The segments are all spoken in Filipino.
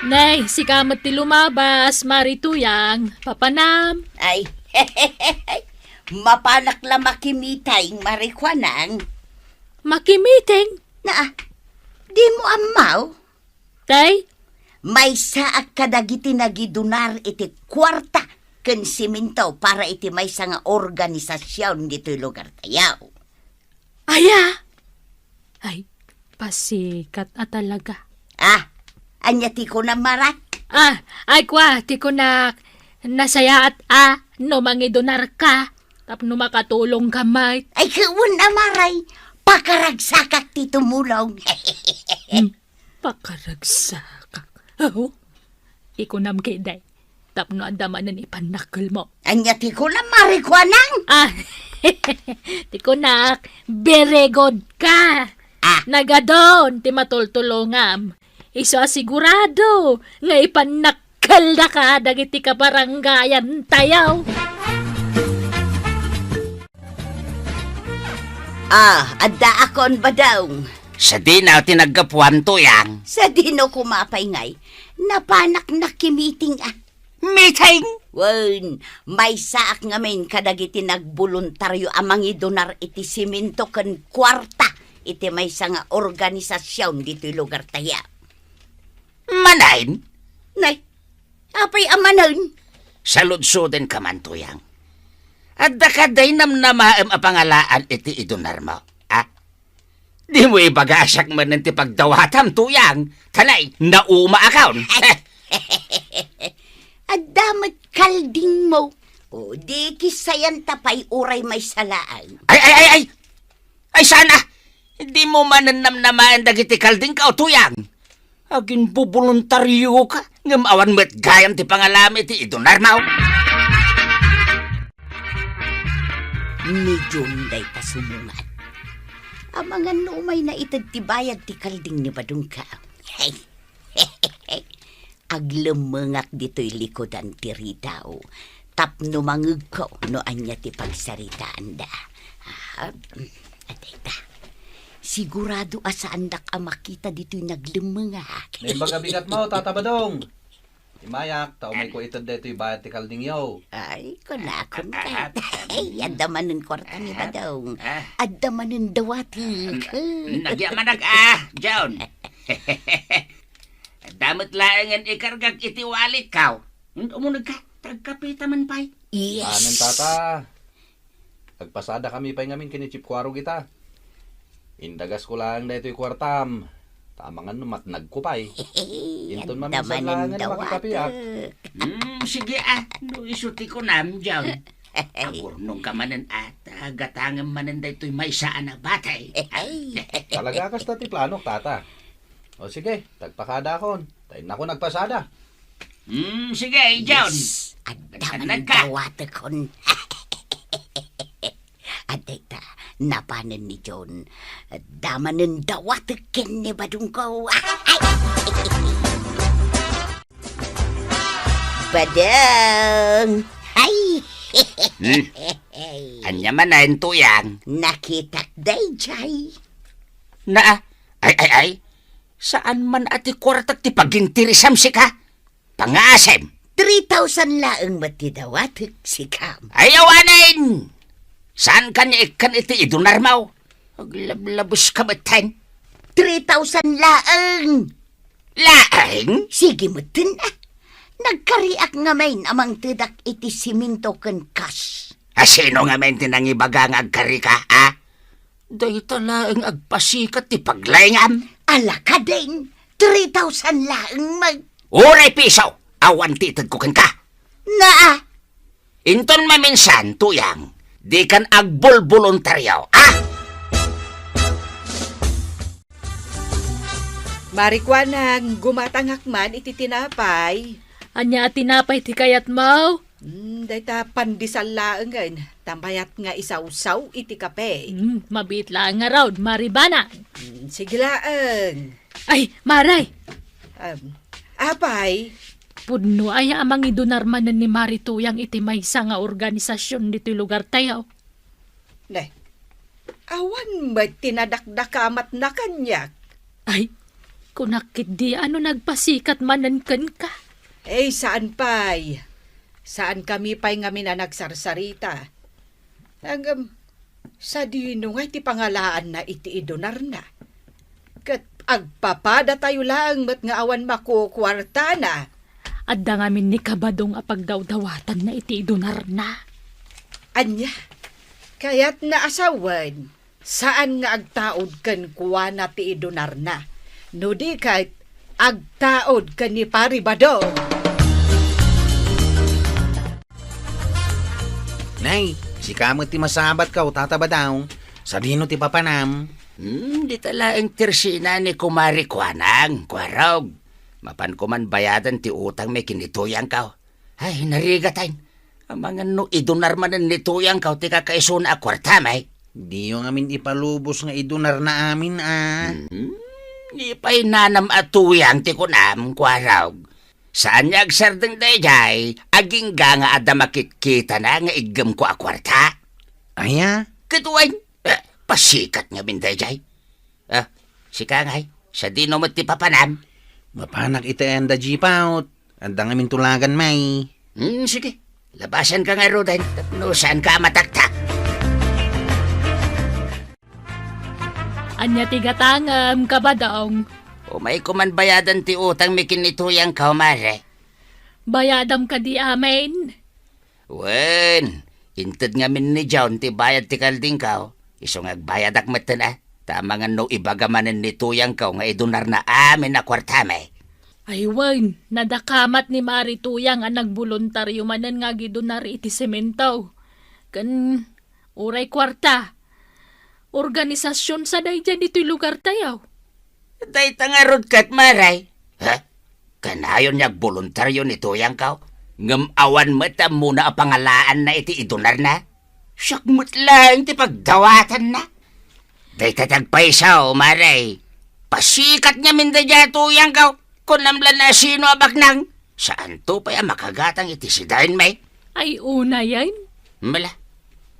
Nay, si kamot ti lumabas, marituyang, papanam. Ay, mapanak la makimitay marikwanang. Makimiting. Na, di mo amaw? Tay, May saak kadagiti nagidunar iti kwarta ken siminto para iti may nga organisasyon dito'y lugar tayaw. aya. Ay, pasikat talaga. Anya ti ko na marat? Ay kwa, ti ko na nasaya at no mangidonar ka. Tapno makatulong ka, mate. Ay, kawun na maray. Pakaragsakak ti tumulong. Pakaragsak. Oh, ikunam kiday. Tapno andamanan ipanakal mo. Anya ti ko na marikwanang? Ti ko na, very good ka. Nagadon, ti matultulongam. Iso asigurado, nga ipanakal na ka, dagiti kabaranggayan tayaw. Adda akon ba daw? Sa di na tinagapuan to yang. Sa dino kumapay ngay, napanak na kimiting Meeting! Wen, may saak ngamin kadagiti nagboluntaryo amang idonar iti siminto ken kwarta iti may nga organisasyon dito'y lugar taya. Manain? Nay, apay amanon? Sa ludsuden ka man to yang. At dakaday namnamaam a pangalaan iti idonar mo. Di mo ibagasak man ng tipagdawatam to yang. Tanay, nauma akaon. Adamat kalding mo. O, di kisayan tapay uray may salaan. Ay! Ay, sana! Hindi mo mananamnamaan dagiti kalding ka o tuyang. Agin bubuluntaryo ka. Ngam awan mo't gayam ti pangalami ti idonar mo. Ni Junday ta sumungat. Ang mga numay na itagtibayad ti kalding ni Badung ka. Hey! Aglemengak dito'y likodan ti Ridaw. Tapno mangeg ko no anya ti pagsaritaan da. Atay ta. Sigurado asaan dak a makita dito'y naglemengak. May bagabigat mo, Tata Badong. Imayak, tao may ko itad dito'y bayad ti kalding yaw. Ay, kunakon ka. Ay, adamanin kwarta ni Badong. Adamanin dawatik. Nagyamanag John. Damot laangan ikargag iti walit kaw. Umunag ka, tagkapita man pa'y. Yes. Anan, Tata. Nagpasada kami pa'y ngamin kinichipkwaro kita. Indagas ko lang dito'y kwartam. Tamangan numatnag ko pa'y. Inton mamisan lang nga makikapiyak. Sige no isuti ko nam, John. Agurnong ka manan at gatangan manan dito'y may saan na batay. Talaga kas ti plano, Tata. O sige, tagpakada akon. Tayo na ko nagpasada. Sige, John. Yes. Adamanin dawatikon. Aday ta, napanan ni John. Damanin dawatikin ni Badung ko. Badung! Ay! Anya manayin to yang. Nakitak day, Jay. Ay. Saan man ati kwartak ti pagintirisam si ka? Pangasem. 3,000 laang matidawatik si Kam. Ayawanin! Saan ka niya ikan iti idunar mo? Aglablabos ka matan. 3,000 laang! Laeng? Sige mo din Nagkariak nga main amang tidak iti siminto ken kas. Sino nga may tinangibaga nga agkari ka, Dahita laeng agpasikat ti paglayngam. Ala ka din, 3,000 laang Uray piso, awan titad ko kan ka. Na! Inton maminsan, tuyang, di kan agbol-voluntaryo, Marikwanang gumatangak man iti tinapay. Anya tinapay ti kayat mo? Dayta pandisal laeng ngayon. Tampayat nga isawsaw iti kape. Mabit lang nga raw, maribana. Sige laeng. Ay, maray. Apay? Pudno ay amang idunarmanan ni Marituyang iti maysa nga organisasyon dito lugar tayo. Awan ba tinadakdakamat na kanyak? Ay, Kunakit di ano nagpasikat manankan ka. Saan pa'y? Saan kami pa'y ngamin na nagsarsarita? Sa dino nga iti pangalaan na iti idonar na. Kat agpapada tayo lang mat nga awan makukwarta na. Adda ngamin ni kabadong apagdawdawatan na iti idonar na. Anya, kaya't naasawan, saan nga agtaod kan kuwa na ti idonar na. No di kahit agtaod kan ni Paribadong. Nay, si kamot ti masabat ka o tataba daw. Sabihin no ti papanam. Di talaang tirsina ni Kumari Kwanang, Kwarog. Mapan ko man bayadan ti utang may kinituyang ka. Ay, narigatayin. Ang mga no idunar man nituyang ka, ti kakaisuna a kwarta, may. Di yung amin ipalubos nga idunar na amin Di pa'y nanam atuyang ti kunam, Kwarog. Saan niya agsardeng dayjay, aging nga ada makitkita na nga igam ko a kwarta. Aya? Katuwain, pasikat nga min dayjay. Si Kangay, sa di no ti papanam. Mapanak iti anda jipaut. Anda ngamin tulagan may. Sige, labasan ka nga Rodan. No, saan ka mataktak? Anya tigatangam kabadong. O may kuman bayadan ti utang may kinituyang ka, Mare. Bayadam ka di amin. Wen, intad nga min ni John ti bayad ti kalding ka. Isong agbayad akmatan Tama nga no ibagamanan ni tuyang ka nga idunar na amin na kwartame. Ay wan, nadakamat ni Mari Tuyang ang nagboluntaryo manan nga gidonar iti sementaw. Kan uray kwarta. Organisasyon sa dayjan ito'y lugar tayaw. Day tangarod kat Maray. Kanayon niya voluntaryo ni tuyang ka. Ngamawan mata muna ang pangalaan na iti idunar na. Syakmut lang ti pagdawatan na. Day tatagpaisaw, Maray. Pasikat niya minda dya tuyang ka. Kung namlan na sino abak nang. Saan to pa makagatang iti sidain may? Ay una yan. Mala.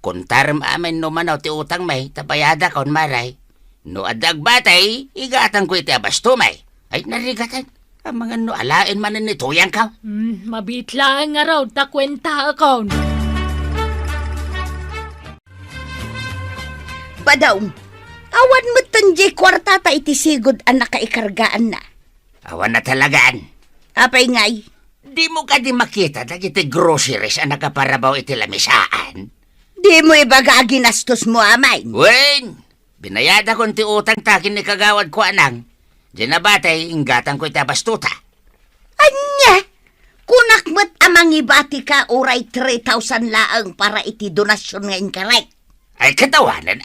Kung taram amin no manaw ti utang may, tabayada kon Maray. No adag batay, igatang ko iti abasto may. Ay narigatan. Ang mga no alain manan ni tuyang ka. Mabitlaan nga raw, takwenta ako. Badaw, awan mo tanjay kwarta ta iti sigod ang nakaikargaan na. Awan na talagaan. Apay ngay, Di mo ka di makita na iti groceries ang nakaparabaw iti lamisaan. di mo ibaga ginastos mo amay. Wen, binayada kon ti utang takin ni kagawad ko anang. Di na batay, inggatang ko iti abastuta. Anya, kunakmat amang ibati ka oray 3,000 laang para iti donasyon ngayon karay. Ay katawanan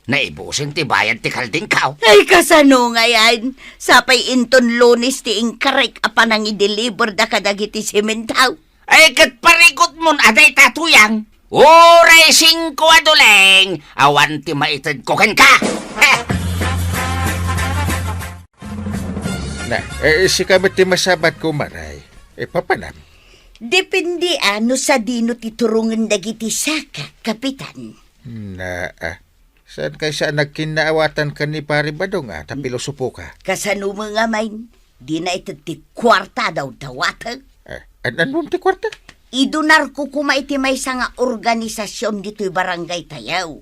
naibusin ti bayad ti kalding kao. Ay kasano nga yan, sapay inton lunis ti inkarek apanang i-deliver da kadagiti sementaw. Ay kat parikot mon aday tatuyang. Uray 5 aduleng, awan ti maitad ko ken ka. Na, si kamot ti masabat ko Maray. Papanam. Depende ano sa dino ti turungan dagiti saka, kapitan. Na, saan kay saan nagkinaawatan ka ni Paribadong tapilo supo ka? Kasano mga main, di na ito ti kwarta daw dawatan. Anan mo ti kwarta? Idunar ko kumaiti may nga organisasyon dito'y barangay tayaw.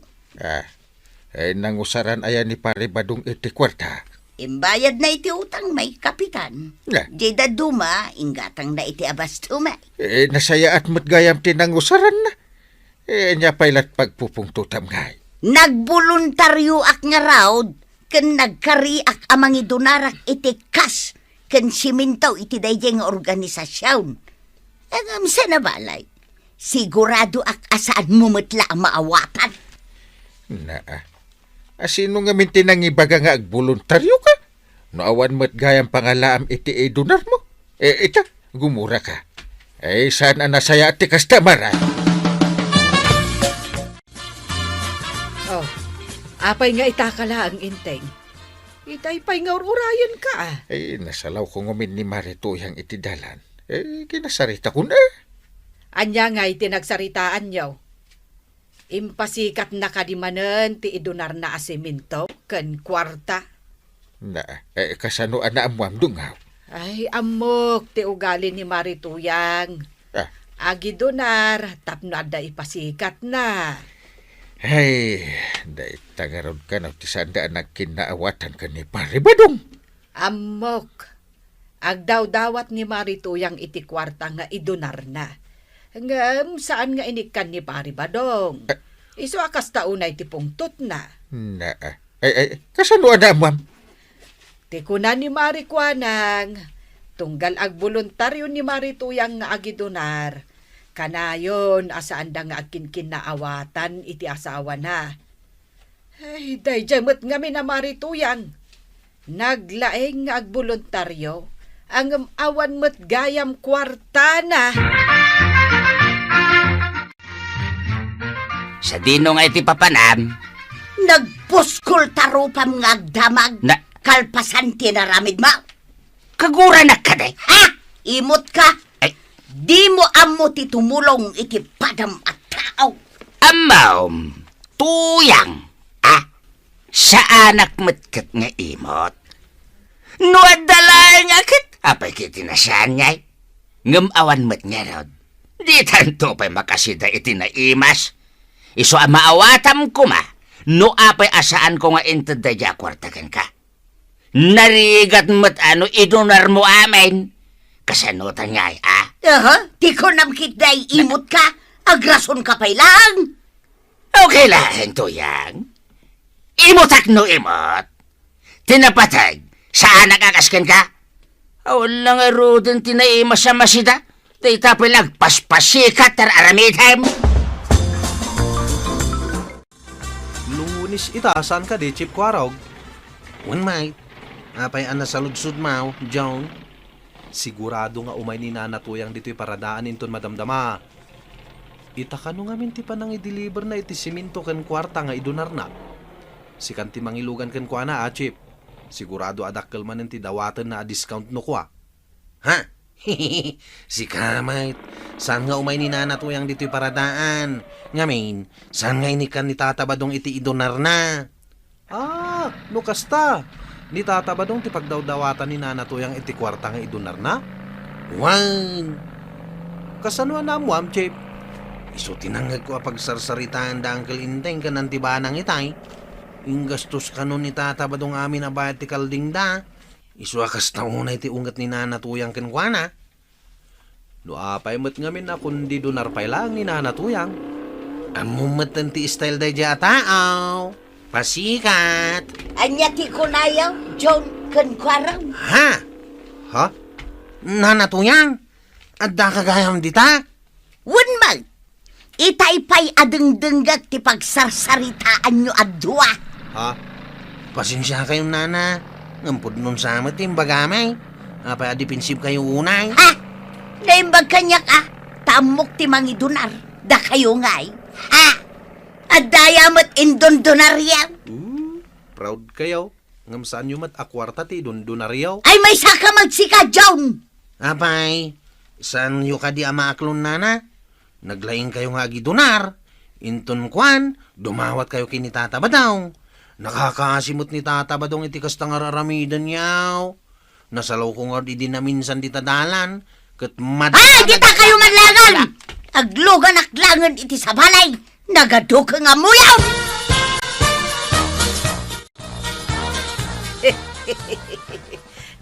Nangusaran ayan ni Paribadong iti kwarta. Imbayad na iti utang may kapitan. Na, Jeda duma, ingatang na iti abasto may. nasaya at matgayam ti nangusaran na. Nya pailat pagpupungtutam ngay. Nagboluntaryo ak nga raod, ken nagkariak amang idunarak iti kas, ken simintaw iti dayjay nga organisasyon. Agam sa nabalay, sigurado ak asaan mumetla ang maawatan. Na, sino nga minti nang ibaga nga agboluntaryo ka? Naawan mo't gayang pangalaam iti idunar mo? Ita, gumura ka. Saan ang nasaya at tikasta Maray? Oh, apay nga itakala ang inteng. Itay pa'y nga urayan ka. Nasalaw ko ngumin ni Marituyang iti dalan. Kinasarita ko na. Anya nga itinagsaritaan niyo. Impasikat na kadimanen ti idunar na asiminto ken kwarta. Na, kasano ana amuam dungaw. Ay, amok, ti ugali ni Marituyang. Ah, Agi donar, tapno ada ipasikat na. ay, dahil tangaron ka na ti sanda anak kinaawatan ka ni Pare Badong. Amok, agdaw-dawat ni Marituyang iti kwarta nga idonar na. Ngam, saan nga inikan ni Pari Badong? Iso akas taunay ti pungtot na. Na, kasano ana amuam? Ti kuna ni Marikwanang, tunggal ag voluntaryo ni Marituyang nga agidonar, kanayon asaan da nga agkin kinaawatan iti asawa na. Ay, day jamot nga mi na Marituyang. Naglaeng nga ag voluntaryo, ang awan mo't gayam kwarta na. Sa dino nga iti papanam, Nagpuskol tarupam nga agdamag. na Kalpasan tinaramid mo. kagura na ka day. Ha? Imot ka? Ay, Di mo amo ti tumulong iti padam at tao. amaw, tuyang, sa anak matkat nga imot. No adala nga kit, apay kiti na siya ngay. Ngam awan mat nga rod. Di tanto pa'y makasida iti na imas. Iso ang maawatam ko ma, no apay asaan ko nga intadadya kwartakan ka. Narigat mat ano idunar mo amin. Kasanutan nga Di ko namkit day imot ka. Agrason ka pa lang. Okay lang, tuyang. Imutak no imot. Tinapatag, saan nakakaskan ka? Awan lang arodin tinaimas sa masida. Tay tapay lagpaspasikat tar aramidhem. Lunis itasan ka di, Chip Kwarog. Wan mate. Apay ana sa ludsud mau, John. Sigurado nga umay ni Nanatuyang dito'y paradaan inton madamdama. Itakano nga minti pa nang i-deliver na iti siminto ken kwarta nga idonar na. Si kanti mangilugan ken kwa na, Chip. Sigurado adakkel man ti dawatan na discount no kwa. Ha? Si Kamait. Saan nga umay ni Nanatuyang dito'y paradaan? Ngamin, saan nga inikan ni tatabadong iti idonar na? No kasta. Ni tatabadong ti pagdawdawatan ni Nanatuyang iti kwarta nga idonar na. Wan! Kasano na mo, Chip? Iso tinanggag ko pagsarsaritaan da Uncle Inteng ka ng tibanang itay. Yung gastos ka nun ni tatabadong amin na bayad ti kalding da. Iso akas taunay ti ungat ni Nanatuyang kenkwana. No apay mat ngamin na kundi donar pay lang ni Nanatuyang. Amumatan ti style da dya tao. Pasikat! Anya ti kunayaw, John Kankwaraw. Ha? Ha? Nanatuyang? Adda kagayam dita? Wunmag, itaypay adengdenggag ti pagsarsaritaan nyo adwa. Ha? Pasensya kayong nana. Ngampod nun sa amat yung bagamay. Apay adipensib kayo unay. Ha? Naimbag kanyak tamok ti mangidunar. Da kayo ngay. Ha? Adayamat indondonaryaw. Proud kayo. Ngam saan nyo mat akwarta ti dundunaryaw. Ay may saka magsika, John. Apay, saan yu ka di amaaklon nana? Naglaing kayo nga agidunar. Inton kwan, dumawat kayo kini tatabadaw. Nakakasimot ni tatabadong iti kasta nga raramidan yaw. Nasalaw ko nga di na minsan di tadalan. Kat Ay, di ta kayo manlangan. Aglugan aklangan iti sa balay. Nagaduk nga muyaw.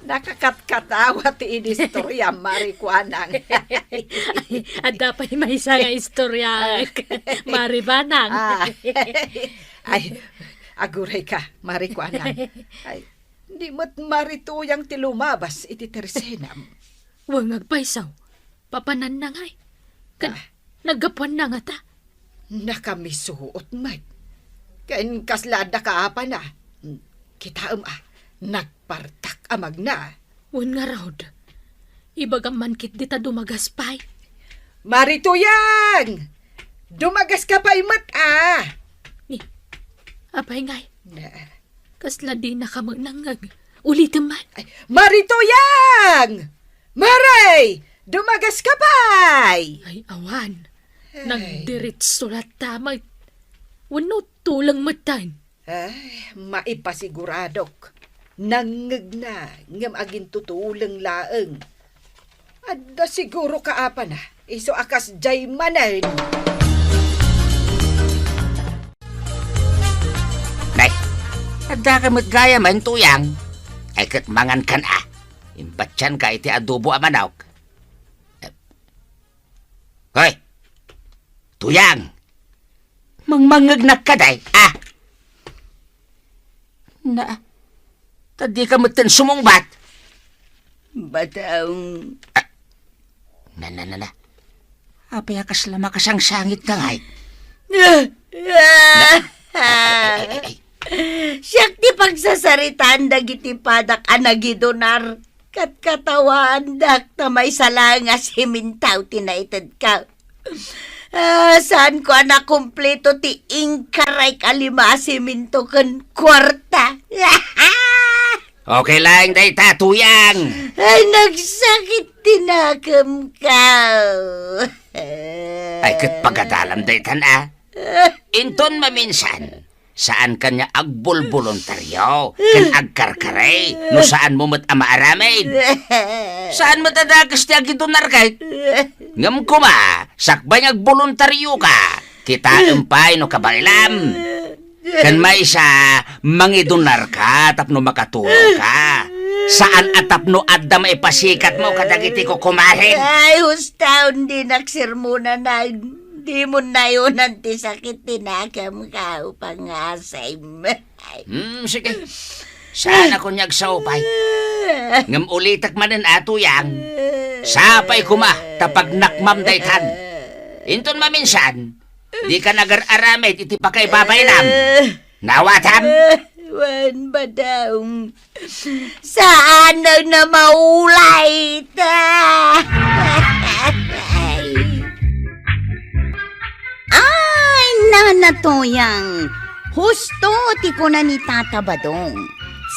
Nakakatkatawa ti inistorya, Marikwanang. At dapat may isa nga istorya, Maribanang. Ay, aguray ka, Marikwanang. Ay, di mo't Marituyang ti lumabas iti tersenam. Wangag paisaw, papanan na ngay. Nagapuan na nga ta. Nakamisuot, Mike. Kain kaslada ka apa na. Kita nagpartak amag na. Wan nga raod. Ibagang mankit dita dumagas pay. Marituyang! Dumagas ka pa imat Apay ngay, Na, kasla di na ka magnangag. Ulitin man. ay, Marituyang! Maray! Dumagas ka pa'y! Ay, awan. Nagdiritso na tamay. Wano tulang matan. Ay, maipasiguradok. nangeg na ngam agin tutulang laeng. Adda siguro kaapa na, iso akas jay manan. Nay, adda ka matgaya man tuyang. Ay kat mangan kan Imbatyan ka iti adobo a manok. Hoy! Tuyang! Mangmangagnak ka day, Na, tadi ka matan sumungbat. Badaong... Na. Apay akas lama kasang sangit na ngay. Ay. Siyak ti pagsasaritaan dagiti padak anagidonar. Kat katawaan dak na may salanga simintaw tinaited ka. Saan ko anak kumpleto ti ingkaray kalima siminto kan kwarta. Okay lang, day tatuyang. Ay, nagsakit tinakam ka. Ay kat pagadalam day tan Inton maminsan, saan kanya agbol-voluntaryo, kan agkarkaray, no saan mo mat amaaramid. Saan matadagas ti agidonar kahit? Ngam ko ma, sakbay agboluntaryo ka, kita empay no kabailam. Kan may isa, mangidonar ka, tapno makatulong ka. Saan atapno adda maipasikat mo kadagiti ko kumahin? Ay, hustaon din nagsirmuna na. Di mo na yun ti sakit tinakam ka upang asay mo. Sige. Saan ako niyag saupay? Ngam ulitak manin ato yang. Sapay kuma, tapag nakmam daytan. Inton maminsan, di ka nagar-aramid iti pakay babaynam. Nawatam? Wan ba daw? Saan na maulay ta? Ay, nanatoyang. Husto ti ko na ni Tata Badong.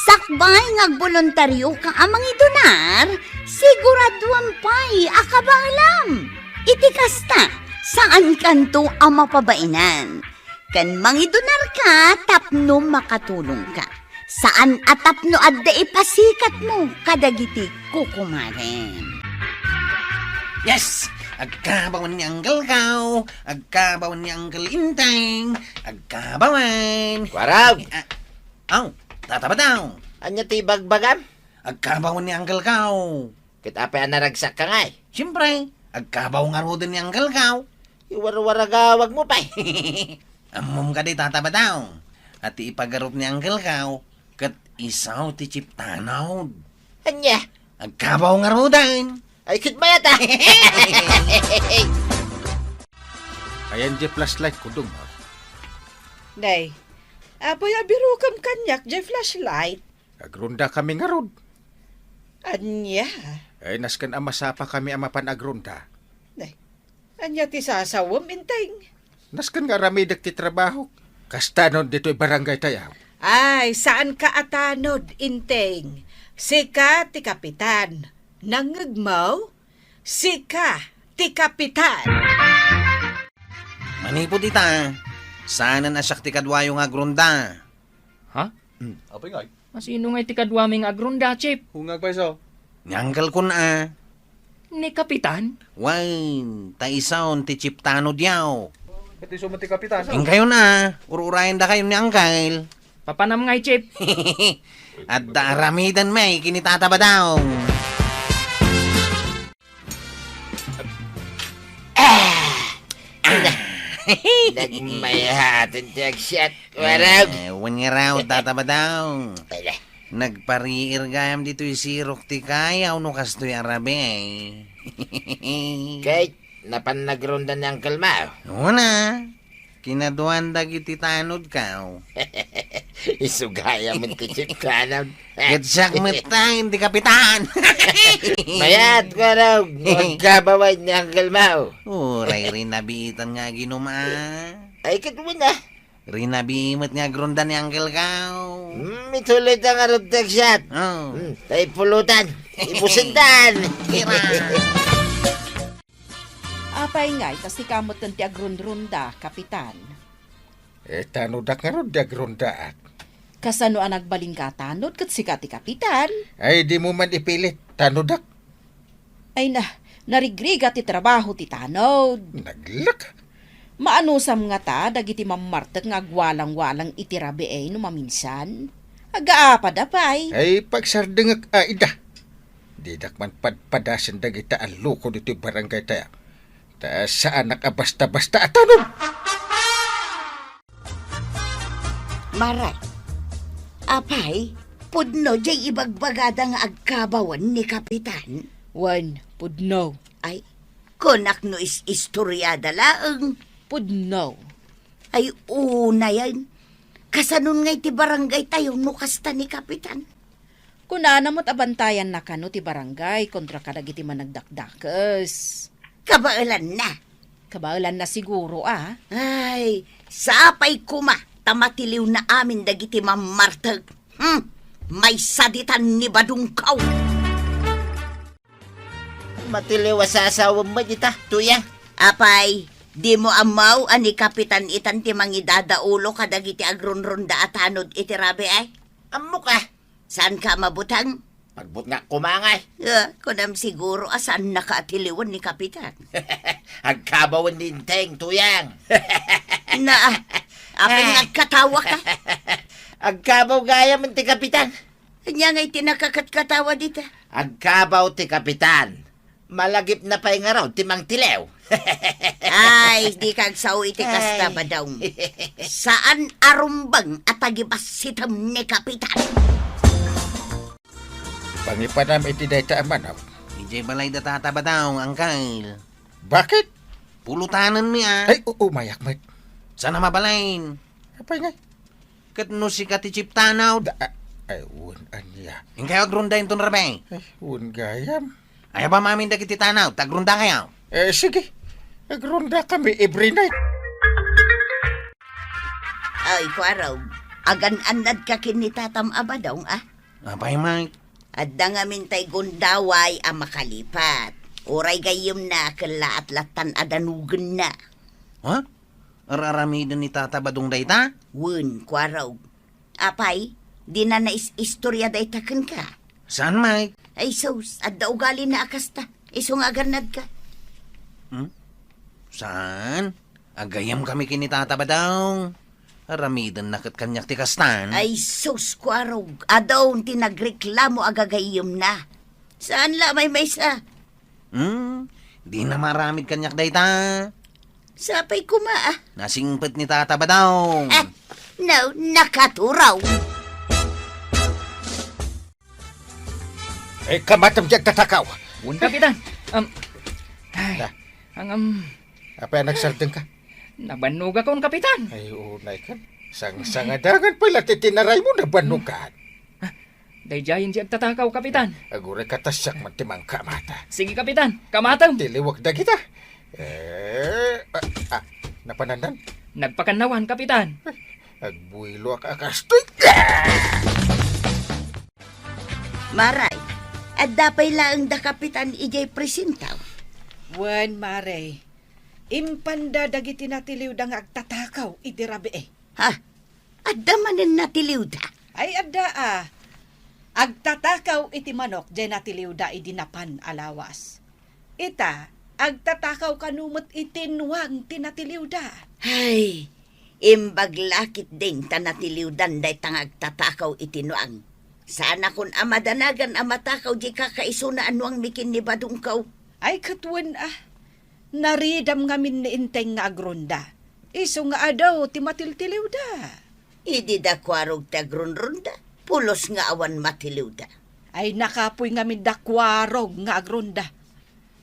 Sakbay ngagboluntaryo ka amang idonar, siguraduan pa'y akabanglam. Iti kasta, saan kanto ang mapabainan? Kan mangidonar ka, tapno makatulong ka. Saan atapno adda ipasikat mo, kadagiti kukumaren. Yes! Agkabawan ni Uncle Kau, agkabawan ni Uncle Inteng, agkabawan. Warag! Tata Badong. Anya ti bagbagam? Agkabawan ni Uncle Kau. Kita pa naragsak ka nga eh. Siyempre, agkabaw nga ro din ni Uncle Kau. Iwar-waragawag mo pa Amom ka di Tata Badong. At ipagarot ni Uncle Kau, kat isaw ti chip tanaw. Anya? Agkabaw nga ro din. Ay, kit ba yata? Ayan di flashlight ko dong. Day, apoy abiro kam kanyak jay flashlight. Agrunda kami nga rod. Anya? Ay naskan amasapa kami amapan agrunda. Day, anya ti sasawam inteng. Naskan nga ramidak ti trabaho. Kastanon dito'y barangay tayaw. Ay, saan ka atanod, inteng? Sika ti kapitan. Nangagmaw? Sika ti kapitan. Manipo tita. Sana nasak ti kadwayo nga grunda. Apay nga. Masino nga itikadwaming agrunda, Chip? Hungag pa iso. Ni Uncle kun Ni Kapitan? Wain, taisaon ti chip tano diyaw. Ito yung sumati kapitan. Ing kayo na, ururayan da kayo ni Uncle. Papanam nga, Chip. At daramidan may kinitataba daw. Nagmayahatin ti agsyat. Warag! Wan nga raw, tataba daw. Nagpariir gayam dito yung sirok ti kaya, no kastoy arabe. Kahit napanagrondan ni Uncle Mao. Una, kinaduan dagiti tanod ka. Isugaya mo ti chip kanan. Gatsak mata, hindi kapitan. Mayat ko raw. Magkabaway ni Uncle Mao. Uray, rinabitan nga ginuma. Ay, katuwin na. Rinabimat nga grondan ni Uncle Kau. Ituloy ang arot agsyat. Oh. Tayo pulutan. Ibusintan. Apay nga, kasi kamot ng ti agrundrunda, kapitan. Tanodak nga rod di agrunda at. Kasano ang nagbaling ka tanod kat si Kati Kapitan. Ay, di mo man ipilit. Tanodak. Ay narigriga ti trabaho ti tanod. Naglak. Maanusam nga ta, dagiti mamartek nga agwalang-walang itirabi ay no maminsan. Agaapa da pay. Ay, pagsardengak aida. Didak man padpadasan dagita ang loko dito yung barangay tayo. Ta saan nakabasta-basta at tanong? Maray, apay, pudno jay ibagbagada nga agkabawan ni Kapitan. Wan, pudno. Ay, konak no is istoryada laeng. Pudno. Ay, una yan. Kasanon nga iti barangay tayo no kasta ni Kapitan. Kunana mo't abantayan na kano ti barangay kontra kadagiti managdakdakas. Kabailan na. Kabaulan na siguro Ay, sapay kuma, tamatiliw na amin dagiti mamartag. May saditan ni Badungkaw. Matiliw sa asawa mo dita, tuyang. Apay, di mo amaw ani Kapitan itan ti mangidadaulo kadagiti agronronda at hanod iti rabi ay. Amo ka. Saan ka mabutang? Pagbut nga kumangay. Kunam siguro asan nakaatiliwan ni Kapitan. Agkabawan din teng, tuyang. Apay nagkatawa ka. Agkabaw gaya man ti kapitan. Kanya nga'y tinakakat-katawa dito. Agkabaw ti kapitan. Malagip na pa'y nga raw, timang tilew. Ay, di kagsaw iti kasta ba daw? Saan arumbang at agibas sitam ni Kapitan? Pangipanam iti dayta amanaw. Ijay balay da tataba daw, Angkal. Bakit? Pulutanan niya. Ay, umayak mat. Sana mabalain. Apay nga. Kat no si Kati Chip tanaw. Ay, un anya. Yung kayo agrunda yung tunrabay. Ay, un gayam. Ay ba mamin dagiti tanaw, tagrunda kayo. Sige. Agronda kami every night. Ay, kwaraw. Agan-anad ka kinitatam abadaw, Apay, Mike. Adda nga mintay gundaway ang makalipat. Uray gayom na kala at latan adanugan na. Ha? Araramidon ni Tata Badong dayta? Wun, kwaraw. Apay, di na istorya daytakan ka. Saan, Mike? Ay, sos, adda ugali na akasta. Isong aganad ka. Saan? Agayam kami kini Tata Badong. Aramidon nakit kanyak ti kastan. Ay, sos, kwaraw. Adaw, tinagreklamo agagayom na. Saan la may sa? Di na maramid kanyak dayta. Sapay kuma, Nasingpet ni Tata Badong. No, nakaturaw. Ay, kamatam diyag tatakaw. Un kapitan. Da. Ang Apay nagsardeng ka. nabanog akong kapitan. Ay, unay ka. Sang-sangadagan pala titinaray mo na banugan. Dayjayin siya tatakaw kapitan. Aguray katasyak man timang kamata. Sige kapitan, kamataw. Tiliwag na kita. Napanandan. Nagpakanawan kapitan. Agbuilo ka akastoy. Maray, at dapay lang da Kapitan ijay presentaw. Wan, Mare. Impanda dagiti natiliw da nga agtatakaw iti rabi Adda manin natiliw da. Ay, adda agtatakaw iti manok dyan natiliw da idinapan alawas. Ita, agtatakaw kanumot itinwang tinatiliw da. Ay, imbaglakit din tanatiliw dan day tang agtatakaw itinuang. Sana kun amadanagan amatakaw di kakaisuna anuang mikin ni Badungkaw. Ay, katwan naridam ngamin ni inteng nga agronda. Iso nga adaw ti matiltiliw da. Idi da kwarog tagrunrunda, pulos nga awan matiliw da. Ay, nakapoy ngamin dakwarog nga agronda.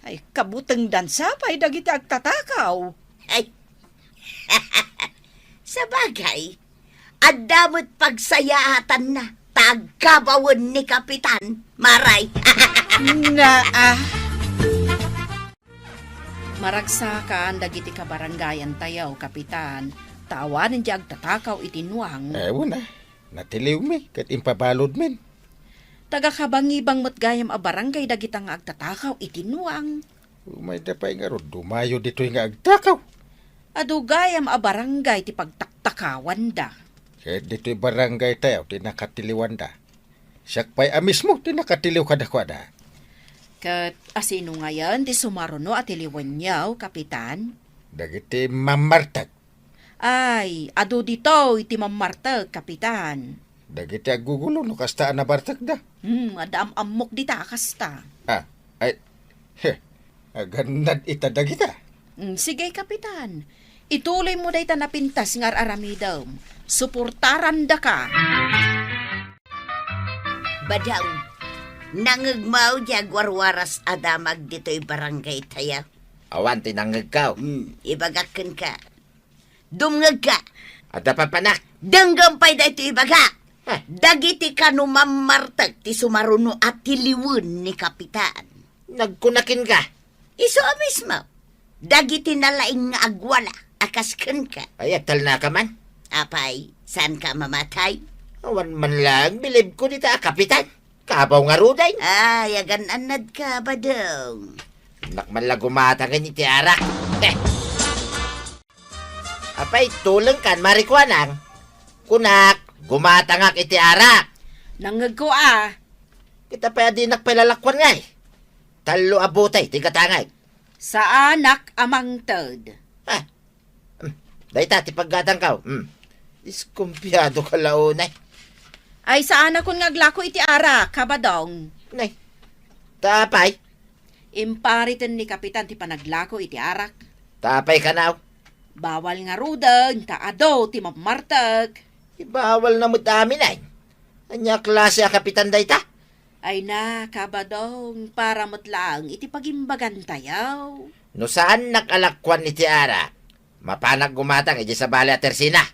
Ay, kabuteng dansapay dagiti agtatakaw. Ay, sa bagay, adamot pagsayahatan na tagkabawan ni Kapitan, Maray. Maragsakan dagiti kabarangayan tayaw, kapitan. Tawanin di agtatakaw itinwang. Wala. Natiliw mi. Kat impabalod min. Tagakabangibang matgayam a barangay dagitang agtatakaw itinwang. Umay da pa nga ron. Dumayo dito nga agtakaw. Adugayam a barangay ti pagtaktakawan da. Dito'y barangay tayo, tinakatiliwan da. Siyak pa'y amis mo, tinakatiliw kada kwada. Kat asino ngayon ti sumaruno at iliwan niyaw, kapitan? Dagiti mamartag. Ay, ado dito iti mamartag, kapitan. Dagiti agugulo, no kasta na bartag da. Adaam amok dita kasta. Agandad ita dagita. Sige, kapitan. Ituloy mo day napintas ngar aramidam. Suportaran da ka. Badaw, nangagmaw di agwarwaras adamag dito'y barangay tayo. Awan, tinangag ka. Ibagakan ka. Dumngag ka. Ada pa panak. Danggampay da ito ibaga. Dagiti ka no mamartag ti sumaruno at tiliwan ni kapitan. Nagkunakin ka. Iso mismo. Dagiti nalaing nga agwala. Akaskan ka. Ay, atal na ka man. Apay, saan ka mamatay? Awan man lang, bilib ko dita, kapitan. Kabaw nga ruday. Ay, agan-anad ka ba daw? Nakman lang gumatangin iti arak. Apay, tulang kan, marikwanang. Kunak, gumatangak iti arak. Nangag ko Kita pa di nakpalalakwan ngay. Talo abutay, tigatangay. Sa anak amang tad. Dahita, tipaggatang ka. Iskumpiyado ka launay. Ay sa anak kon ngaglako iti ara, kabadong. Nay, tapay. Imparitan ni kapitan ti panaglako iti arak. Tapay ka na. Bawal nga rudag, taado ti mamartag. Ibawal na mo amin ay. Anya klase a kapitan dayta? Ay na, kabadong, para matlang iti pagimbagan tayaw. No saan nakalakwan iti ara? Mapanag gumatang iti sa bali at tersina.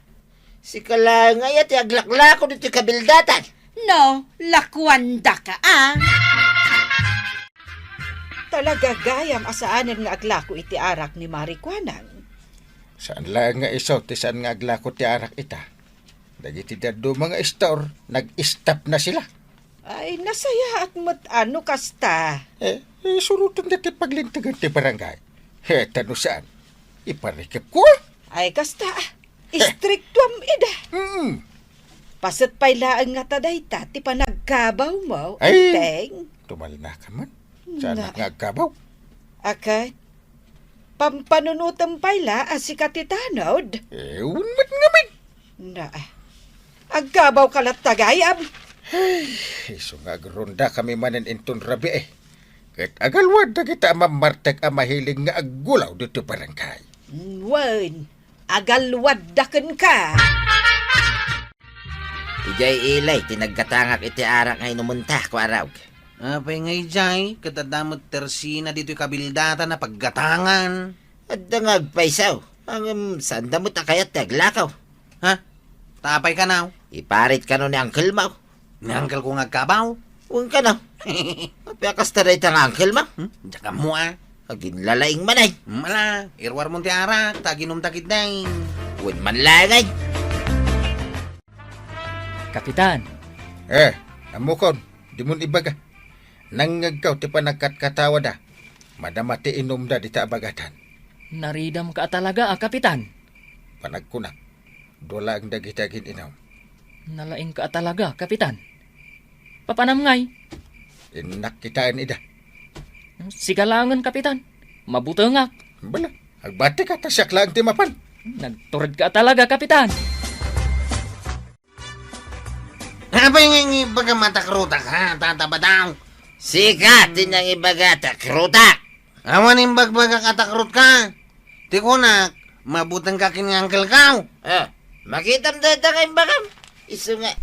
Si kalangay at aglaklako dito kabildatan. No, lakwanda ka Talaga gayam asaanan nga aglako iti arak ni Marikwanang. Saan lang nga iso, ti saan nga aglako ti arak ita. Dagiti dado mga store, nag-stop na sila. Ay, nasaya at ano kasta. Surutan dati paglintagan ti barangay. Tano saan? Iparikip ko. Ay, kasta. Istriktuam ida. Pasat pa'y laang nga tadayta, ti panagkabaw mo, Ay. teng. Tumal na ka man. Saan nga agkabaw? Akay, pampanunutan pa'y la si katitanod. Unmat nga man. Na, agkabaw kalat tagayam. Iso nga agronda kami manan inton rabi Kat agalwad na kita mamartag mahiling nga aggulaw dito barangay. Wan, agalwadakan ka. Ijay ilay, tinagkatangak iti arak ngay numunta ko araw. Apay ngay jay, katadamot tersina dito'y kabildata na paggatangan. At dangagpaisaw. Saan damot na kayat taglakaw. Ha? Tapay ka now. Iparit ka no ni Uncle Mau. Ni uncle ko ngagkabaw. Huwag ka no. Apiakas taray tang Uncle Mau. Tsaka mo Agin lalaing manay. Mala, irwar mo ti arak, taginom takit dain. Huwag man langay. Kapitan, Amukon, di mo ibaga. Nangagkaw ti panagkatkatawa da. Madamati inom da di ta abagatan. naridam ka talaga, kapitan. Panagkunak. Dola ang dagitagin inaw. Nalaing ka talaga, kapitan. Papanam ngay. Inak kitaan ida. Sigalangan, kapitan. Mabutangak. Bala, agbati ka tasyak lang ti mapan. Nagturad ka talaga, kapitan. Apay ngay baga krutak ha, tatabadaw. Sikat din ang ibagata, krutak. Awan yung bagbaga katakrut ka. Tikunak, mabutang ka kini uncle ka. Makitam dito kayong bakam. Iso nga.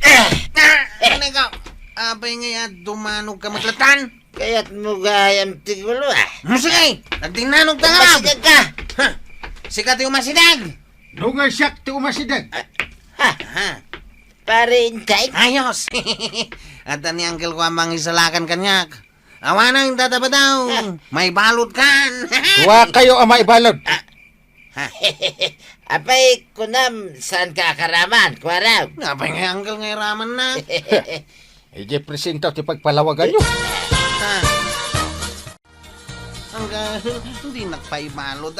Ano ikaw? Apay ngay at dumanog ka matlatan. Kaya't mo gayam tigulo Sige, nagdinanog ta nga. Masidag ka. Sikat yung masidag. Nungay siyak ti umasidag. Pare intay. Ayos. At ni uncle ko amang isalakan kanyak. Awan na yung tatabadaw. May balot kan. Huwa kayo ang maibalod. Apay kunam saan ka akaraman, kwaraw. Apay ngay uncle ngay raman na. Ije presentaw ti pagpalawagan nyo. Uncle, hindi nakpaibalot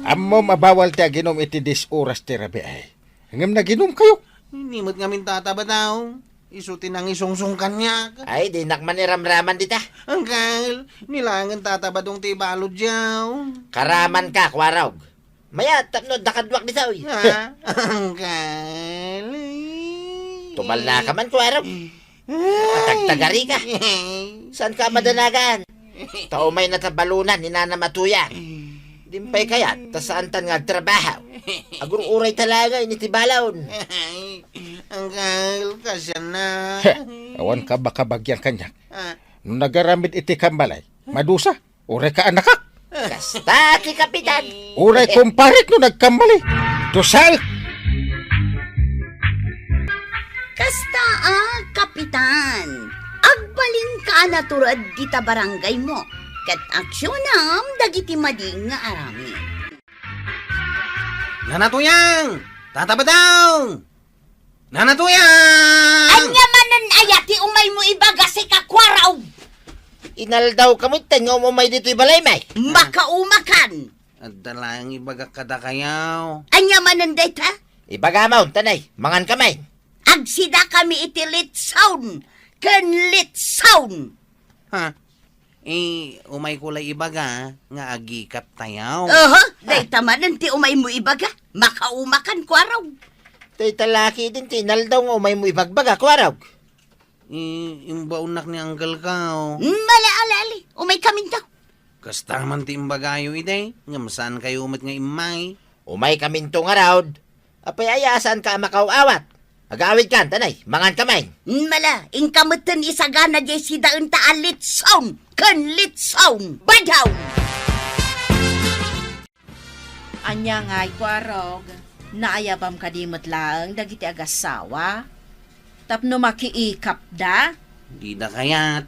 Amo mabawal ti aginom iti 10 oras ti rabi ay. Hangam na ginom kayo. Hindi mo't ngamin tatabadaw. Isutin ang isungsungkan niya. Ay, di nakmaniramraman dita. Angkal, nilangan tatabadong tibalod yaw. Karaman ka, kwarog. Maya, tapno, dakadwak dita, uy. Ha? Angkal. Tumal na ka man, kwarog. Patagtagari ka. Saan ka madanagan? Taumay na tabalunan, ni Nana Matuyang. Dimpay kaya, ta saan tan nga trabaho. Agur uray talaga, initibalon. Angkal, kasya na. Awan ka baka bagyan kanya. Ah, Nung nagaramid iti kambalay, madusa, uray ka anakak. Kasta, ki kapitan. Uray kumparit no nagkambali. Dusal! Kasta kapitan. Agbalin ka na turad dita barangay mo. Kat aksyon dagiti mading nga arami. Nanatuyang! Tatabadaw! Nanatuyang! Anya manan ayati umay mo ibaga si kakwaraw. Inaldaw kami, tango mo may dito'y balay, may. Makaumakan. At dalang ibaga kada kayaw. Anya manan dayta. Ibagamaw, tanay, mangan kamay. Agsida kami iti lit sound. Ken lit sound. Ha? Umay kulay ibaga nga agikap tayaw. Dayta manan ti umay mo ibaga. Makaumakan kwaraw. Tay talaki din, tinaldaw nga may mo ibagbaga, kwarog. Imbaunak ni Anggal kao. Malaalali. Umay kami daw. Kasta man ti imbagayo ide. Nga masan kayo umat nga imay. Umay kaminto nga raod. Apay ayasan ka makauawat. Agawid kan, tanay, mangan kamay. Mala, ingkamutan isagana jay si daun ta lit sound. Ken lit sound. Badaw. Anya nga'y kwarog, naayabam kadimot lang dagiti agasawa. Tapno makiikap da. Di da kayat.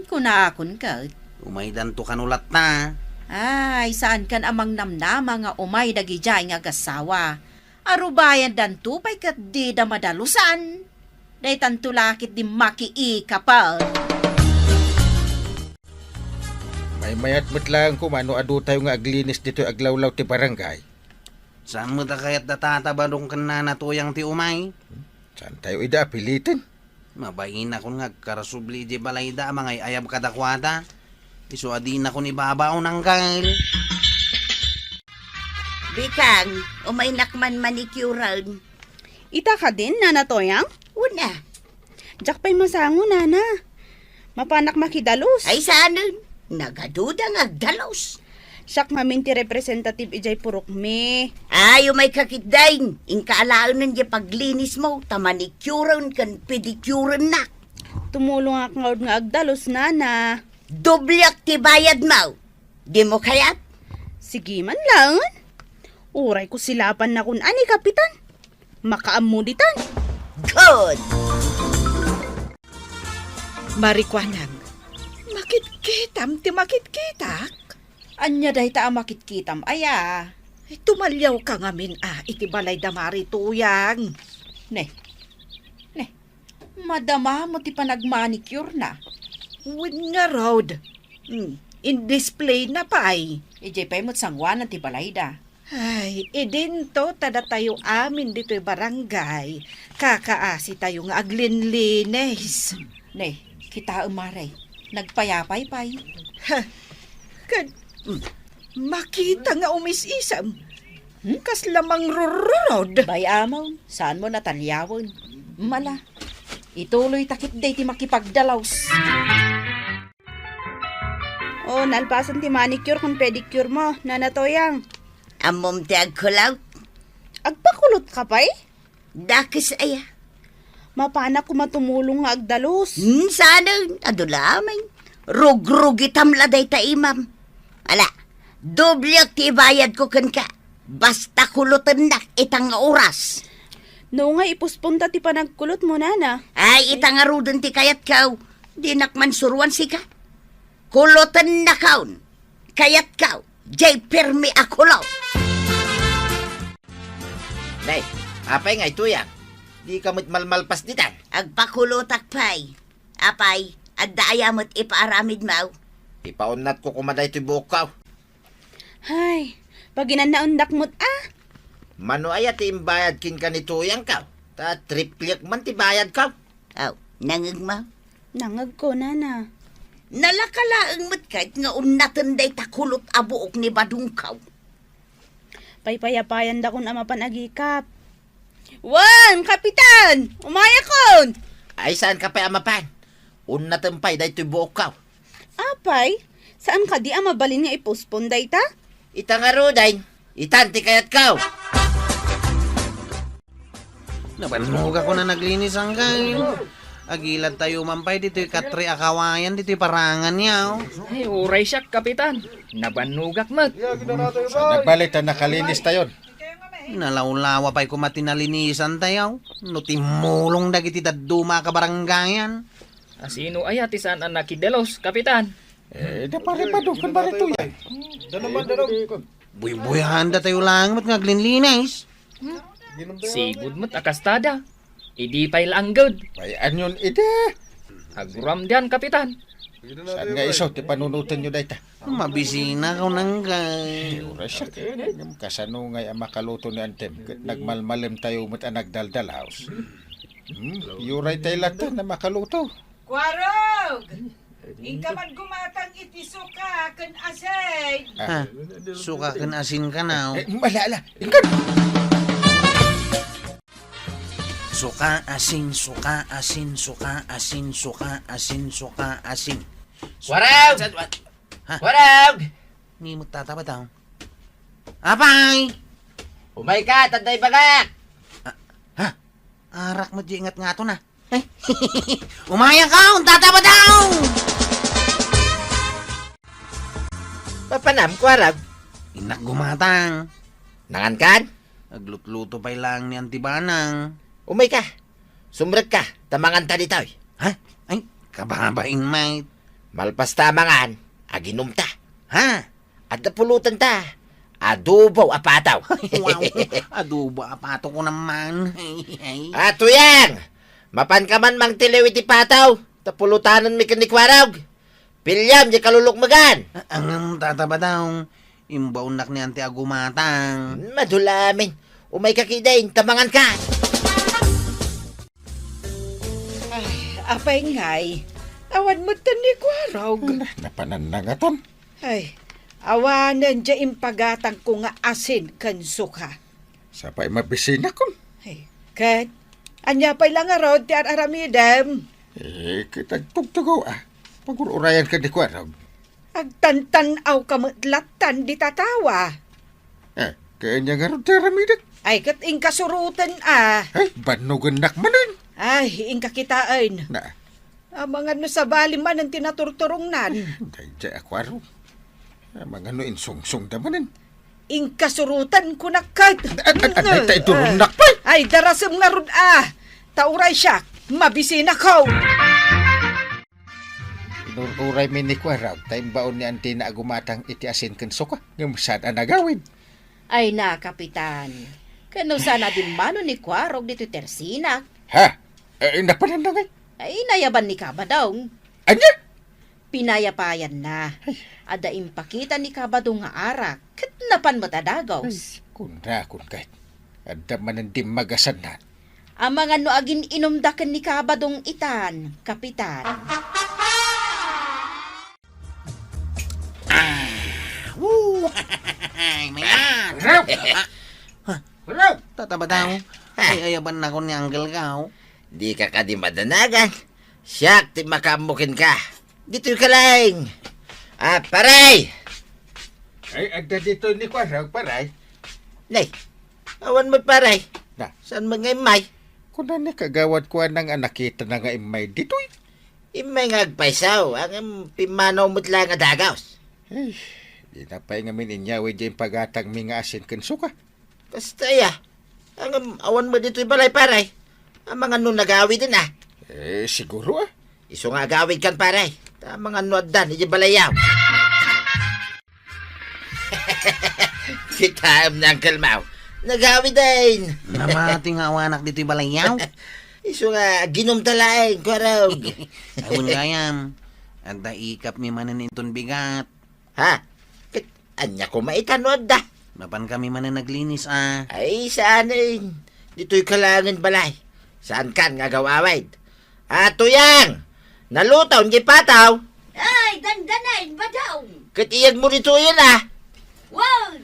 Kunakon ka. Umay danto kanulat na. Ay, saan kan amang namnama nga umay dagijay nga agasawa. Arubayan dan tupay kat di da madalusan. Day tantulakit di makiikapal. May mayat mo't lang kumano adu tayo nga aglinis dito aglawlaw ti barangay. Saan mo da kayat da tatabadong kan nanatuyang ti umay? Saan tayo ida apilitin? Mabayin ako nga karasubli di balay da mga ayab kadakwada. Iso adin ako ni babaw ng kal. Bikang, umay nakman manicurean. Ita ka din, Nana Toyang? Una. Diyak pa'y masango, Nana. Mapanak makidalos. Ay saanon, nagaduda nga agdalos. Siyak maminti representative ijay purok me. Ay, umay kakitdain. Ingkaalaan nun di paglinis mo, tamanicurean kan pedicurean na. Tumulong ak nga agdalos, Nana. Doblyak ti bayad mo. Di mo kayat? Sige man lang. Uray ko silapan na kun ani, Kapitan. Makaamuditan. Good. Marikwanang, makitkitam ti makitkitak. Anya day ta makitkitam aya. Tumalyaw ka ngamin iti balay damari tuyang. Ne. Madama mo ti panagmanicure na. Win nga road. In display na pa'y. Ijay pa'y mo't sangwanan ti balay da. Ay, idinto tada tayo amin dito'y barangay. Kakaasi tayo nga aglinlines. Ne, kita umaray. Nagpayapay-pay. Makita nga umis-isam. Kas lamang rurod. Bayamaw, saan mo natalyawon? Mala, ituloy takip day ti makipagdalaws. Oh, nalpasan ti manicure kung pedicure mo, Nana Toyang. Amom ti agkulaw. Agpakulot ka pa'y? Dakis aya. Mapanak ko matumulong nga agdalos. Saanon, adulamay. Rug-rugitam laday ta imam. Ala, doblyak ti bayad ko kan ka. Basta kulutan na itang oras. No nga ipuspunta ti panagkulot mo, Nana. Ay, itang arudan ti kayat kaw. Di nakman suruan si ka. Kulutan na kaun. Kayat kaw. Jay permi akulaw. Nay, apay nga ituyang. Di ka mo't malmalpas ditan. Agpakulutak pay. Apay, adaya mo't ipaaramid mau. Ipaunat ko kumaday ito'y bukaw. Hay, pag inanaundak mo't Mano ay ati imbayad kin ka ni tuyang ka. Ta triplyak man ti bayad ka. Aw, nangagma. Nangag ko, nana. Nalakalaang mat kahit nga unnatan day takulot abuok ni Badungkaw. Paypayapayan da kun ama panagikap. Wan, kapitan! Umaya kon! Ay saan ka pa amapan? Unna tempay day tuy buok ka. Apay, saan ka di ama balin nga ipospon day ta? Itangaro day. Itanti kayat ka. Napanog ako na naglinis ang kayo. Agilan tayo mampay dito'y katri akawayan, dito'y parangan niya. Ay, uray siya, kapitan. Nabanugak mat. Sa nagbalit na nakalinis tayon. Nalawlawa pa'y kumatinalinisan tayo. No timulong dagiti daduma ka baranggayan. Asino ay atisan ang nakidelos, kapitan? Napare pa doon, kan barito yan. Buy-buyahan da tayo lang, mat ngaglinlinis. Sigud mo't akastada. Idi pa'y langgod. Bayan yun, ida. Aguram diyan, kapitan. Saan nga iso, ti panunutan nyo dahi ta. Mabisina ka nang Ura siya, kasano nga ang makaluto ni Antem. Nagmalmalim tayo mo't ang nagdaldal house. Yuray tayo lata na makaluto. Kwarog! Ingka man gumatang itisuka kan asay. Ha? Suka kan asin ka na. Malala, ingkan! Suka, asin, suka, asin, suka, asin, suka, asin, suka, asin. Warag! Ha? Warag! Ni mo tataba daw. Apay! Umay ka, tanday bagak! Ha? Arak mo di ingat nga to na. Umaya ka, tataba daw! Papanam, kwarag. Inak gumatang. Nangan kan? Naglutluto pa'y lang ni Antibanang. Umay ka. Sumrek ka. Tamangan ta dito. Ha? Ay, kababain mate. Malpas tamangan. Aginom ta. Ha? At napulutan ta. Adobo apataw. Wow, adobo apato ko naman. Ato yang! Mapan ka man mang tilew iti pataw. Tapulutanan mi kanikwarag. Pilyam di kalulukmagan. Ang tataba daw. Imbaunak ni Ante Agumatang. Madulamin. Umay ka kidain. Tamangan ka. Apay ngay, awan mo tan ni Kwarog. Napananangatan. Ay, awanan dya impagatang ko nga asin kan suka. Sa pa'y mabisina kon. Ay, kat, anya pa'y lang arod ti aramidem. Kita tugtugaw Pag-urayan ka di kwarag. Agtantan-aw kamutlatan di tatawa. Kaya niya nga rin taramidak. Ay, kat ingkasurutan Ay, banugan nakmanin. Ay, ingkakitaan. Na, Mga no sa bali man ang tinaturturong nan. dahil dyan akwaro. Mga no insungsung damanin. Ingkasurutan ko na kat. Anay tayo turunak pa. Ay, darasam nga rud Tauray siya, mabisina ko. Inururay mi ni kwarag. Tayong baon ni Ante na agumatang iti asin kan suka. Ngamusan ang nagawin. Ay na, kapitan. Kano sana din mano ni Kwarog dito tersina. Ha? Napananangay. Ay nayaban ni Kabadong. Anya? Pinayapayan na. Ada impakita ni Kabadong nga arak. Katnapan mo tadagaw. Kuna kun kahit. Ada man ang di magasanan. Ang mga no agin inumdakan ni Kabadong itan, kapitan. Woo! Mayan! Tataba daw. Ay, ayaban na ko ni Uncle Kao. Di ka di madanagan. Siyak, ti makamukin ka. Dito ka lang. Paray! Ay, agda dito ni kwarag, paray. Nay, awan mo paray. Na, Saan mga imay? kung na kagawad ko nang anakita na nga imay dito. Imay nga agpaisaw. Ang pimanaw mo't lang nga dagaws. Ay, di na pa nga mininyawi dyan pagatang mga asin kan suka. Basta ya. Ang awan mo dito'y balay paray. Ang mga nun nagawi din Siguro Iso nga agawid kan paray. Ta mga nuaddan, hindi balayaw. Kita na ang kalmaw. Nagawi din. Namating awanak dito'y balayaw. Iso nga, ginom talaing, kwarog. Awon gayam. At daikap mi manan inton bigat. Ha? Anya ko maitanod da. Mapan kami manan naglinis Ay, saan Dito'y kalangan balay. Saan kan nga gawawid? Tuyang! Nalutaw, gipataw! Ay, dandanay, badaw. Katiyag mo rito yun Wow!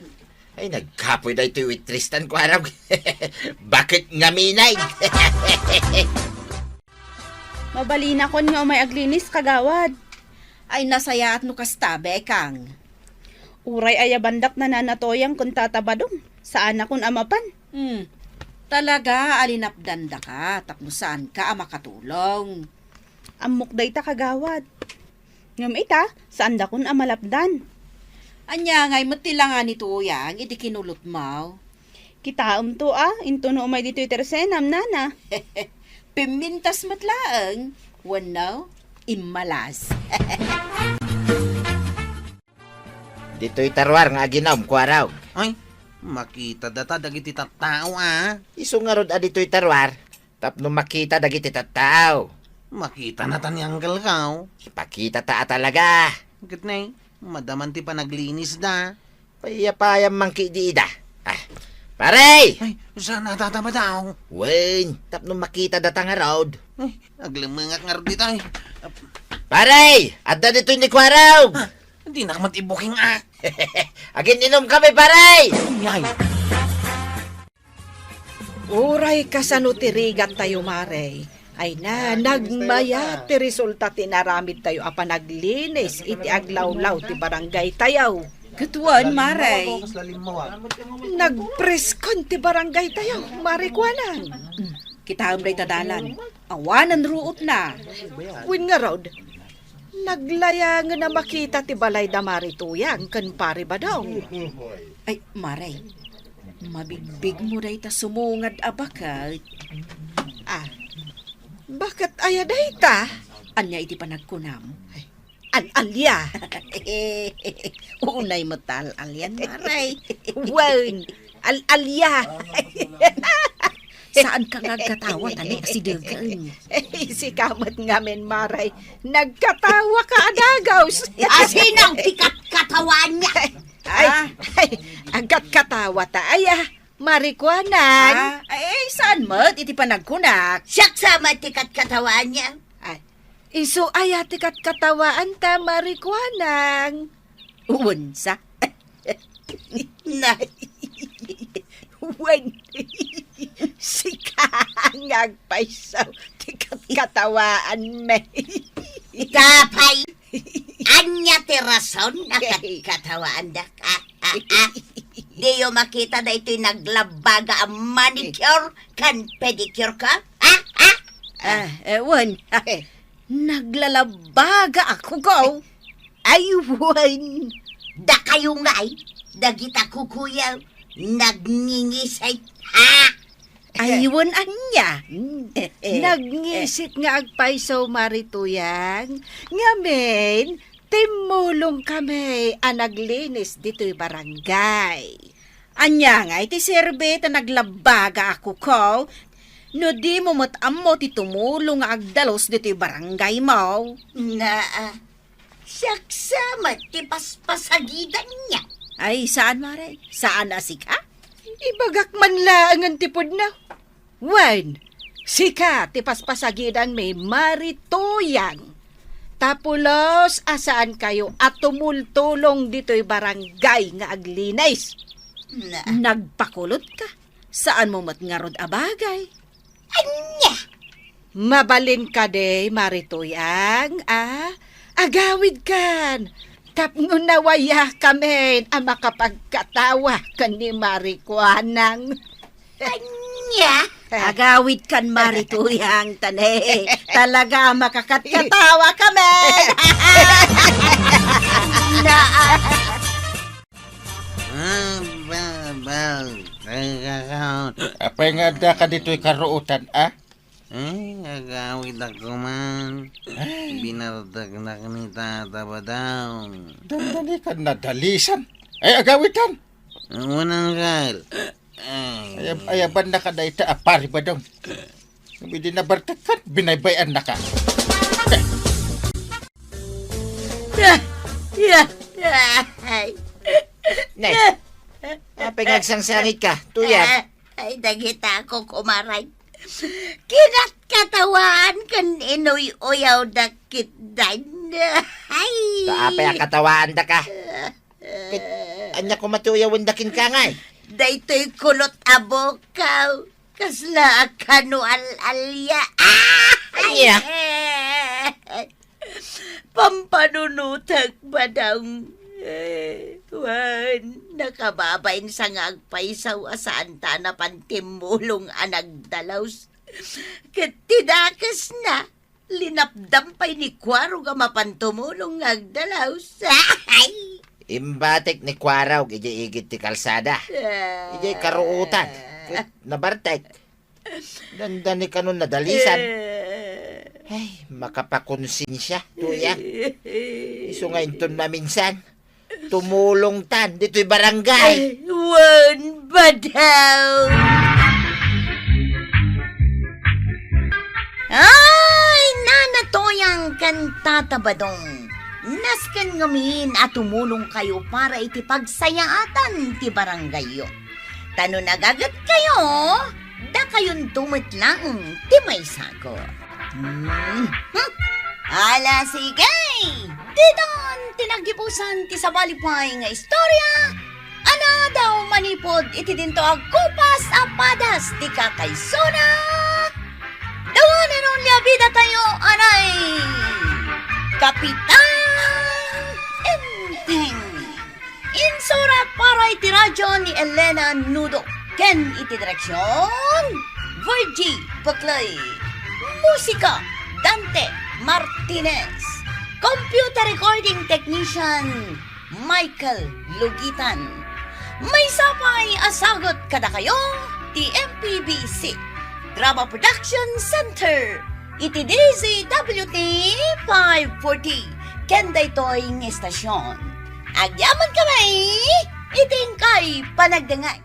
Ay, nagkapoy na ito with Tristan ko araw. Bakit nga minay? Mabalina kon nga umay aglinis kagawad. Ay nasaya at nukastabe kang. Uray ayabandak na nanatoyang kun tatabadong. Saan akong amapan? Talaga alinapdanda ka, tapno saan ka makatulong. Amok day ta kagawad. Ngam ita, saan da kun amalapdan? Anya ngay matilangan ni Tuyang, iti kinulot mo. Kitaam to into no umay dito itersenam nana. Pimintas matlaang, wanaw, imalas. Dito'y tarwar nga ginom ko araw. Ay, makita data dagiti tattao Iso nga rod dito'y tarwar. Tapno makita dagiti tattao. Makita na tanyanggal kaw. Ipakita ta talaga. Gitnay, madaman ti pa naglinis da. Payapayam mangki di ida. Pare! Ay, saan natataba daw? Wen, tapno makita data nga rod. Ay, aglimangak nga rin tayo. Pare! Adda dito'y ni Kwaraw! Hindi na matibuking Agin inom kami, pare! Ay, Uray kasano tirigat tayo, Mare. Ay na, nagmaya ti resulta tinaramid tayo apa naglinis iti aglawlaw ti barangay tayaw. Katuan, Maray. Nagpreskon ti barangay tayo, Mare Kuanang. Kita amray tadalan. Awanan ruot na. Win nga rod, naglaya nga na makita ti balay da Mari Tuyang kan pari ba daw? Ay, Maray. Mabigbig mo ray ta sumungad abakat. Bakit ayaday ta? Anya iti panagkunam. Alya. Unay mo tal, alyan, Maray. Wan, alya. Saan ka nagkatawa, tali, si Dagan? Si kamat ngamin, Maray. Nagkatawa ka, adagaws. Asinang tikat katawan niya. Ay, agad katawa ta. Marikwanan. Ay, saan mo? Iti panagkunak. Siyak sama tikat katawan niya. Iso tikat katawaan ta, Marikwanan. Unsa? Wan, si Kangag paisaw, tikat katawaan me. Kapay, anya ti rason nakatawaan da ka. Di yo makita na ito'y naglabaga ang manicure kan pedicure ka? Wan, naglalabaga ako ko. Ay, wan, da kayo nga'y, dagita kukuyaw, nagningisay, Aywan anya. Nagngisit nga agpaisaw, Marituyang. Ngamen, timulong kami naglinis dito'y barangay. Anya nga, iti serbeta naglabaga ako ko. No di mo matam mo ti tumulong nga agdalos dito'y barangay mo. Siyaksama, ti paspasagidan niya. Ay, saan, Maray? Saan asik, ha? Ibagak man lang ang tipod na. Wan, sika, ti paspasagidan may Marituyang. Tapulos, asaan kayo at tumultulong dito'y barangay nga aglinis? Nagpakulot ka. Saan mo matngarod abagay? Anya? Mabalin ka de, Marituyang, agawid kan. Tapno nawaya kami makapagkatawa kan ni Marikwanang. Anya? Agawid kan Marituyang, tane. Talaga makakatkatawa kami. Apay nga da ka dito'y karuutan, Ay, agawid ako man. Binardag na ni tataba daw. Dandali ka na dalisan. Ay, agawitan. Unang gal. Ayaban na ka na ita, apari ba daw? Hindi na bartakan, binaybayan na ka. Nay, apay ngagsangsangit ka, Tuyang. Ay, dagita ako kumaray. Kinat katawaan kan inoy uyaw dakit dan. Ay. Kaapay ang katawaan da ka. Anya ko matuyawan dakin ka ngay. Daytoy kulot abokaw. Kasla kanu al-alya. Anya? Pampanunutag ba daw? Wan, nakababain sa ngagpaisaw asaan ta na pantimulong anagdalaws. Katidakas na, linapdampay ni Kwaro nga mapantumulong ngagdalaws. Imbatik ni Kwaraw, ijay igit ti kalsada. Ijay karuutan. Nabartek. Danda ni kanon nadalisan. Ay, makapakonsensya, tuyang. Iso nga inton maminsan. Tumulong tan, dito'y barangay. Wan ba daw? Ay, nanatoyang kan tatabadong. Naskan ngamin at tumulong kayo para iti pagsayaatan ti barangay yo. Tano nagagat kayo, da kayon tumit lang ti may sako. Ala sige, didon tinagipusan ti sabalipay nga istorya. Ana daw manipod iti dinto agkupas apadas ti kakaysona. Dawanan ang labida tayo, anay! Kapitan Enteng! Insurat para iti radyo ni Elena Nudo. Ken iti direksyon, Virgie Baclay. Musika, Dante Martinez. Computer recording technician, Michael Lugitan. May sapay asagot kada kayo, ti MPBC. Drama Production Center. Iti DZWT 540. Kenday toy ng estasyon. Agyaman kami, iting kay panagdangay.